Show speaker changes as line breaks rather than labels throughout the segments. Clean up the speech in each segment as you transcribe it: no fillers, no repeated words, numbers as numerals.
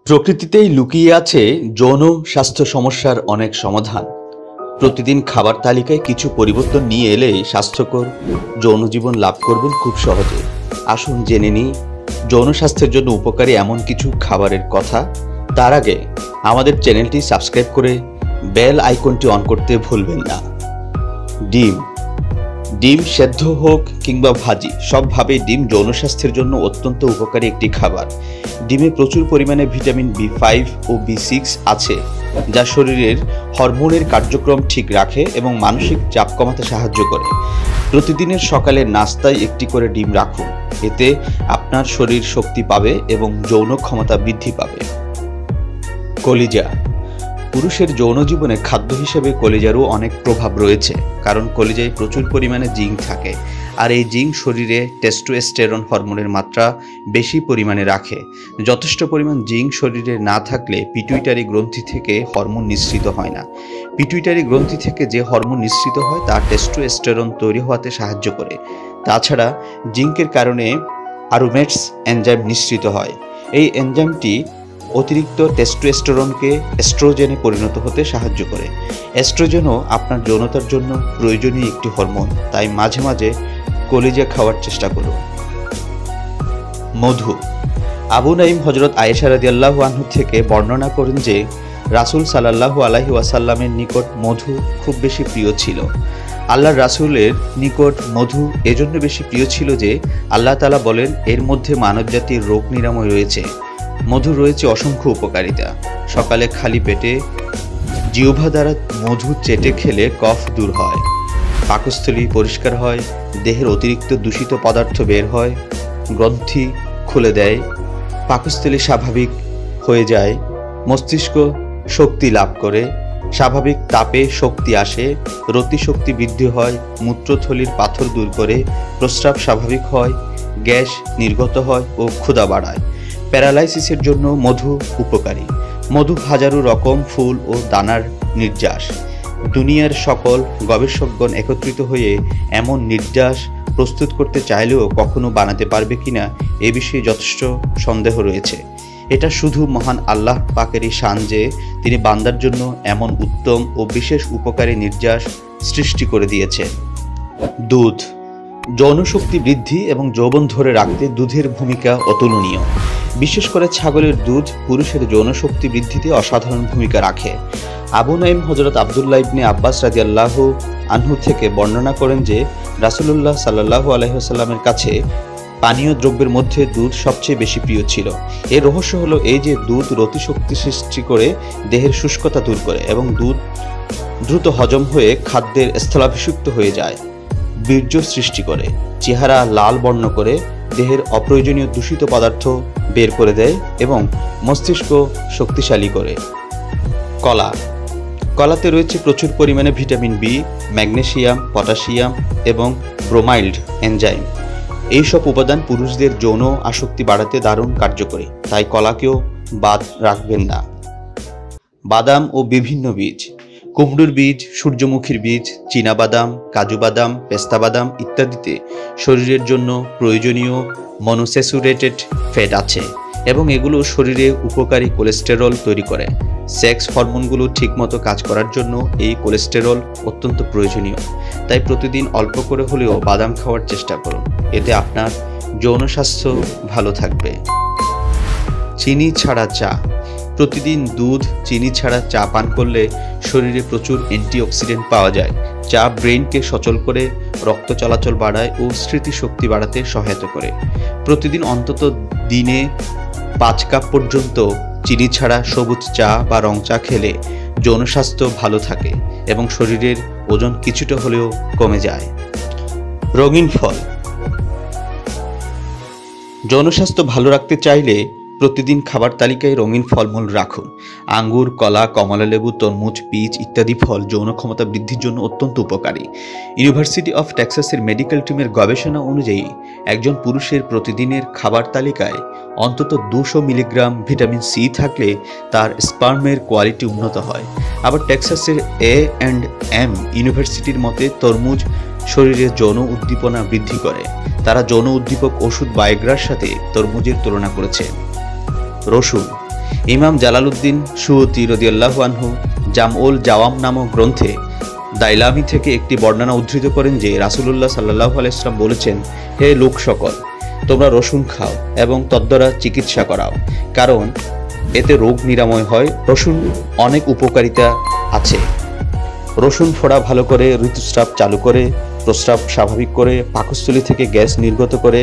প্রকৃতিতেই লুকিয়ে আছে যৌন স্বাস্থ্য সমস্যার অনেক সমাধান। প্রতিদিন খাবার তালিকায় কিছু পরিবর্তন নিয়ে এলেই স্বাস্থ্যকর যৌন জীবন লাভ করবেন খুব সহজে। আসুন জেনে নিই যৌন স্বাস্থ্যের জন্য উপকারী এমন কিছু খাবারের কথা। তার আগে আমাদের চ্যানেলটি সাবস্ক্রাইব করে বেল আইকনটি অন করতে ভুলবেন না। ডিম সেদ্ধ হোক কিংবা ভাজি, সবভাবেই ডিম যৌন স্বাস্থ্যের জন্য অত্যন্ত উপকারী একটি খাবার। ডিমে প্রচুর পরিমাণে ভিটামিন B5 ও B6 আছে, যা শরীরের হরমোনের কার্যক্রম ঠিক রাখে এবং মানসিক চাপ কমাতে সাহায্য করে। প্রতিদিনের সকালে নাস্তায় একটি করে ডিম রাখুন, এতে আপনার শরীর শক্তি পাবে এবং যৌন ক্ষমতা বৃদ্ধি পাবে। কলিজা। পুরুষের যৌন জীবনে খাদ্য হিসেবে কলিজারও অনেক প্রভাব রয়েছে, কারণ কলিজায় প্রচুর পরিমাণে জিঙ্ক থাকে, আর এই জিঙ্ক শরীরে টেস্টোস্টেরন হরমোনের মাত্রা বেশি পরিমাণে রাখে। যথেষ্ট পরিমাণ জিঙ্ক শরীরে না থাকলে পিটুইটারি গ্রন্থি থেকে হরমোন নিঃসৃত হয় না। পিটুইটারি গ্রন্থি থেকে যে হরমোন নিঃসৃত হয় তা টেস্টোস্টেরন তৈরি হওয়াতে সাহায্য করে। তাছাড়া জিঙ্কের কারণে অ্যারোমেটস এনজাইম নিঃসৃত হয়। এই এনজাইমটি অতিরিক্ত টেস্টোস্টেরনকে এস্ট্রোজেনে পরিণত হতে সাহায্য করে। এস্ট্রোজেনও আপনার যৌনতার জন্য প্রয়োজনীয় একটি হরমোন, তাই মাঝে মাঝে কলিজা খাওয়ার চেষ্টা করুন। মধু। আবু নাঈম হযরত আয়েশা রাদিয়াল্লাহু আনহু থেকে বর্ণনা করেন যে রাসূল সাল্লাল্লাহু আলাইহি ওয়াসাল্লামের নিকট মধু খুব বেশি প্রিয় ছিল। আল্লাহর রাসূলের নিকট মধু এজন্য বেশি প্রিয় ছিল যে আল্লাহ তাআলা বলেন, এর মধ্যে মানবজাতির রোগ নিরাময় রয়েছে। মধুর রয়েছে অসংখ্য উপকারিতা। সকালে খালি পেটে জিহ্বা দ্বারা মধু চেটে খেলে কফ দূর হয়, পাকস্থলী পরিষ্কার হয়, দেহের অতিরিক্ত দূষিত পদার্থ বের হয়, গ্রন্থি খুলে দেয়, পাকস্থলী স্বাভাবিক হয়ে যায়, মস্তিষ্ক শক্তি লাভ করে, স্বাভাবিক তাপে শক্তি আসে, রতি শক্তি বৃদ্ধি হয়, মূত্রথলির পাথর দূর করে, প্রস্রাব স্বাভাবিক হয়, গ্যাস নির্গত হয় ও ক্ষুধা বাড়ায়। প্যারালাইসিসের জন্য মধু উপকারী। মধু হাজারো রকম ফুল ও দানার নির্যাস। দুনিয়ার সকল গবেষকগণ একত্রিত হয়ে এমন নির্যাস প্রস্তুত করতে চাইলেও কখনো বানাতে পারবে কিনা এ বিষয়ে যথেষ্ট সন্দেহ রয়েছে। এটা শুধু মহান আল্লাহ পাকেরই শান যে তিনি বান্দার জন্য এমন উত্তম ও বিশেষ উপকারী নির্যাস সৃষ্টি করে দিয়েছেন। দুধ। যৌনশক্তি বৃদ্ধি এবং যৌবন ধরে রাখতে দুধের ভূমিকা অতুলনীয়। বিশেষ করে ছাগলের দুধ পুরুষের যৌনশক্তি বৃদ্ধিতে অসাধারণ ভূমিকা রাখে। আবু নাঈম হযরত আব্দুল্লাহ ইবনে আব্বাস রাদিয়াল্লাহু আনহু থেকে বর্ণনা করেন যে রাসূলুল্লাহ সাল্লাল্লাহু আলাইহি ওয়াসাল্লামের কাছে পানীয় দ্রব্যের মধ্যে দুধ সবচেয়ে বেশি প্রিয় ছিল। এর রহস্য হলো এই যে দুধ রতিশক্তি সৃষ্টি করে দেহের শুষ্কতা দূর করে এবং দুধ দ্রুত হজম হয়ে খাদ্যের স্থলাভিষিক্ত হয়ে যায়, বীর্য সৃষ্টি করে, চেহারা লাল বর্ণ করে, দেহের অপ্রয়োজনীয় দূষিত পদার্থ বের করে দেয় এবং মস্তিষ্ক শক্তিশালী করে। কলা। কলাতে রয়েছে প্রচুর পরিমাণে ভিটামিন বি, ম্যাগনেসিয়াম, পটাশিয়াম এবং ব্রোমাইড এনজাইম। এইসব উপাদান পুরুষদের যৌন আসক্তি বাড়াতে দারুণ কার্যকরী, তাই কলাকেও বাদ রাখবেন না। বাদাম ও বিভিন্ন বীজ। কুমড়োর বীজ, সূর্যমুখীর বীজ, চীনাবাদাম, কাজু বাদাম, পেস্তা বাদাম ইত্যাদিতে শরীরের জন্য প্রয়োজনীয় মনোস্যাচুরেটেড ফ্যাট আছে এবং এগুলো শরীরে উপকারী কোলেস্টেরল তৈরি করে। সেক্স হরমোনগুলো ঠিকমতো কাজ করার জন্য এই কোলেস্টেরল অত্যন্ত প্রয়োজনীয়, তাই প্রতিদিন অল্প করে হলেও বাদাম খাওয়ার চেষ্টা করুন, এতে আপনার যৌন স্বাস্থ্য ভালো থাকবে। চিনি ছাড়া চা। প্রতিদিন দুধ, চিনি ছাড়া চা পান করলে শরীরে প্রচুর অ্যান্টিঅক্সিডেন্ট পাওয়া যায়। চা ব্রেইনকে সচল করে, রক্ত চলাচল বাড়ায় ও স্মৃতিশক্তি বাড়াতে সহায়তা করে। প্রতিদিন অন্তত দিনে 5 কাপ পর্যন্ত চিনি ছাড়া সবুজ চা বা রং চা খেলে যৌন স্বাস্থ্য ভালো থাকে এবং শরীরের ওজন কিছুটা হলেও কমে যায়। রঙিন ফল। যৌন স্বাস্থ্য ভালো রাখতে চাইলে প্রতিদিন খাবার তালিকায় রঙিন ফলমূল রাখুন। আঙ্গুর, কলা, কমলালেবু, তরমুজ, পিচ ইত্যাদি ফল যৌন ক্ষমতা বৃদ্ধির জন্য অত্যন্ত উপকারী। ইউনিভার্সিটি অফ টেক্সাসের মেডিকেল টিমের গবেষণা অনুযায়ী একজন পুরুষের প্রতিদিনের খাবার তালিকায় অন্তত 200 মিলিগ্রাম ভিটামিন সি থাকলে তার স্পার্মের কোয়ালিটি উন্নত হয়। আবার টেক্সাসের A&M ইউনিভার্সিটির মতে তরমুজ শরীরে যৌন উদ্দীপনা বৃদ্ধি করে। তারা যৌন উদ্দীপক ওষুধ ভায়াগ্রার সাথে তরমুজের তুলনা করেছে। রসুন। ইমাম জালালউদ্দিন সুয়ুতি রাদিয়াল্লাহু আনহু জামউল জাওয়াম নামক গ্রন্থে দাইলামি থেকে একটি বর্ণনা উদ্ধৃত করেন যে রাসূলুল্লাহ সাল্লাল্লাহু আলাইহি ওয়াসাল্লাম বলেছেন, হে লোক সকল, তোমরা রসুন খাও এবং তদ্বারা চিকিৎসা করাও, কারণ এতে রোগ নিরাময় হয়। রসুন অনেক উপকারিতা আছে। রসুন ফোড়া ভালো করে, ঋতুস্রাব চালু করে, প্রস্রাব স্বাভাবিক করে, পাকস্থলী থেকে গ্যাস নির্গত করে,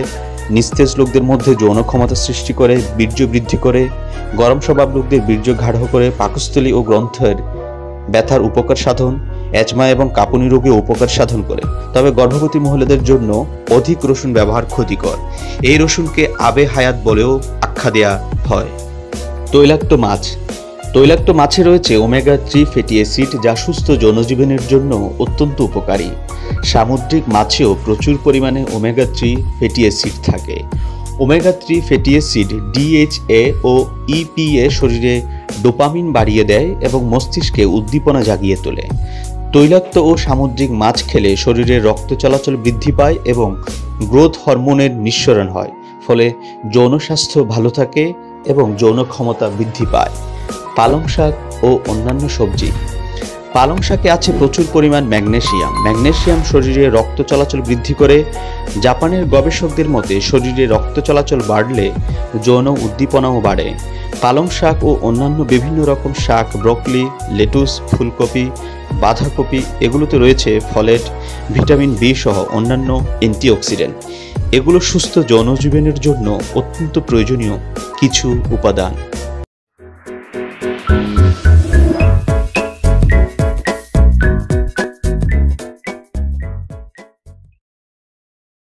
নিস্তেজ লোকদের মধ্যে যৌন ক্ষমতা সৃষ্টি করে, বীর্য বৃদ্ধি করে, গরম স্বভাব লোকদের বীর্য গাঢ় করে, পাকস্থলী ও গ্রন্থের ব্যথার উপকার সাধন, অ্যাজমা এবং কাঁপুনি রোগে উপকার সাধন করে। তবে গর্ভবতী মহিলাদের জন্য অধিক রসুন ব্যবহার ক্ষতিকর। এই রসুনকে আবে হায়াত বলেও আখ্যা দেয়া হয়। তৈলাক্ত মাছ। তৈলাক্ত মাছে রয়েছে ওমেগা 3 ফ্যাটি অ্যাসিড, যা সুস্থ যৌনজীবনের জন্য অত্যন্ত উপকারী। সামুদ্রিক মাছেও প্রচুর পরিমাণে ওমেগা 3 ফ্যাটি অ্যাসিড থাকে। ওমেগা 3 ফ্যাটি অ্যাসিড DHA ও EPA শরীরে ডোপামিন বাড়িয়ে দেয় এবং মস্তিষ্কে উদ্দীপনা জাগিয়ে তোলে। তৈলাক্ত ও সামুদ্রিক মাছ খেলে শরীরে রক্ত চলাচল বৃদ্ধি পায় এবং গ্রোথ হরমোনের নিঃসরণ হয়, ফলে যৌন স্বাস্থ্য ভালো থাকে এবং যৌন ক্ষমতা বৃদ্ধি পায়। পালং শাক ও অন্যান্য সবজি। পালং শাকে আছে প্রচুর পরিমাণ ম্যাগনেসিয়াম। ম্যাগনেসিয়াম শরীরে রক্ত চলাচল বৃদ্ধি করে। জাপানের গবেষকদের মতে শরীরে রক্ত চলাচল বাড়লে যৌন উদ্দীপনাও বাড়ে। পালং শাক ও অন্যান্য বিভিন্ন রকম শাক, ব্রকলি, লেটুস, ফুলকপি, বাঁধাকপি, এগুলোতে রয়েছে ফলেট, ভিটামিন বি সহ অন্যান্য অ্যান্টিঅক্সিডেন্ট। এগুলো সুস্থ যৌনজীবনের জন্য অত্যন্ত প্রয়োজনীয় কিছু উপাদান।